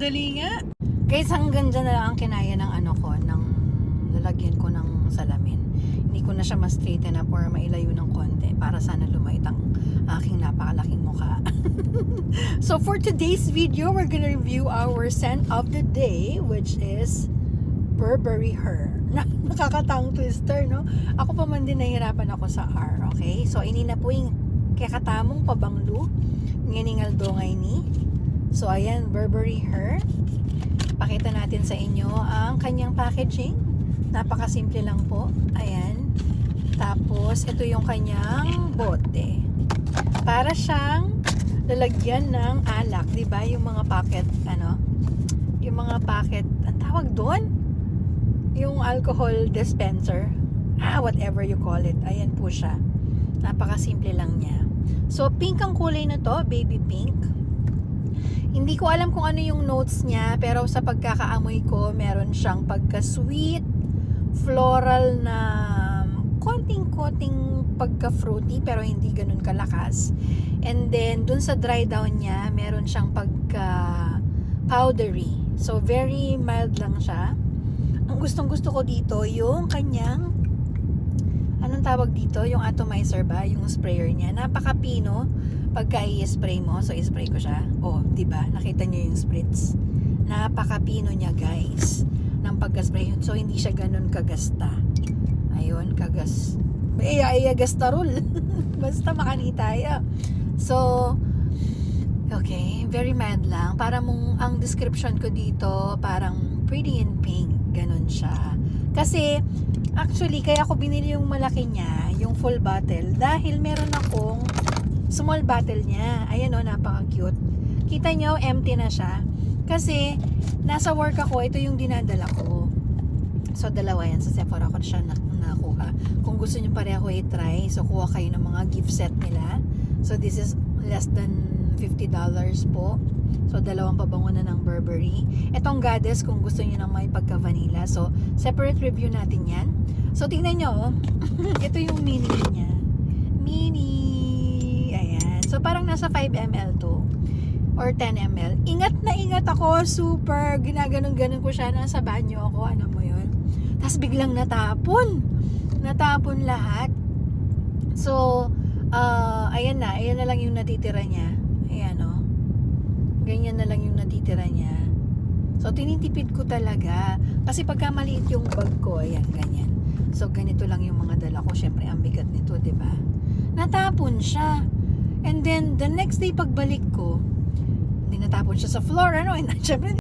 Dali nga. Guys, hanggang dyan na lang ang kinaya ng ano ko, ng lalagyan ko ng salamin. Hindi ko na siya ma-straighten up or mailayo ng konti para sana lumait ang aking napakalaking mukha. So for today's video, we're gonna review our scent of the day, which is Burberry Her. Nakakatang twister, no? Ako pa man din nahihirapan ako sa R, okay? So ini na po yung kakatamong pabanglo nganingal dongay ni. So ayan, Burberry Her. Pakita natin sa inyo ang kanyang packaging. Napakasimple lang po. Ayan. Tapos ito yung kanyang bote. Para siyang lalagyan ng alak, 'di ba? Yung mga packet, yung mga packet, ang tawag doon? Yung alcohol dispenser. Whatever you call it. Ayan po siya. Napakasimple lang niya. So pink ang kulay na to, baby pink. Hindi ko alam kung ano yung notes niya, pero sa pagkakaamoy ko, meron siyang pagka-sweet, floral na konting-konting pagka-fruity, pero hindi ganun kalakas. And then, dun sa dry down niya, meron siyang pagka-powdery. So, very mild lang siya. Ang gustong-gusto ko dito, yung kanyang, anong tawag dito? Yung atomizer ba? Yung sprayer niya. Napaka-pino. Pagka i-spray mo, so i-spray ko siya. Oh, 'di ba? Nakita niyo yung spritz. Napaka-pino niya, guys. Ng pagka-spray. So hindi siya ganun kagasta. Ayun, gastarol. Basta makanita ya. So okay, very mild lang. Para mong ang description ko dito, parang pretty in pink, ganun siya. Kasi actually kaya ako binili yung malaki niya, yung full bottle, dahil meron akong small bottle niya. Ayan o, napaka-cute. Kita nyo, empty na siya. Kasi, nasa work ako, ito yung dinadala ko. So, dalawa yan. Sa Sephora ko siya nakuha. Kung gusto nyo pareho i-try, so kuha kayo ng mga gift set nila. So, this is less than $50 po. So, dalawang pabango na ng Burberry. Itong Goddess, kung gusto nyo ng may pagka-vanilla. So, separate review natin yan. So, tingnan nyo, ito yung mini niya. Mini. So, parang nasa 5 ml to. Or 10 ml. Ingat na ingat ako. Super. Ginaganon-ganon ko siya. Nasa banyo ako. Ano mo yun? Tapos biglang natapon. Natapon lahat. So, ayan na. Ayan na lang yung natitira niya. Ayan o. Ganyan na lang yung natitira niya. So, tinitipid ko talaga. Kasi pagka maliit yung bag ko, ayan, ganyan. So, ganito lang yung mga dala ko. Syempre, ang bigat nito, diba? Natapon siya. And then, the next day pagbalik ko, hindi natapon siya sa floor, and syempre,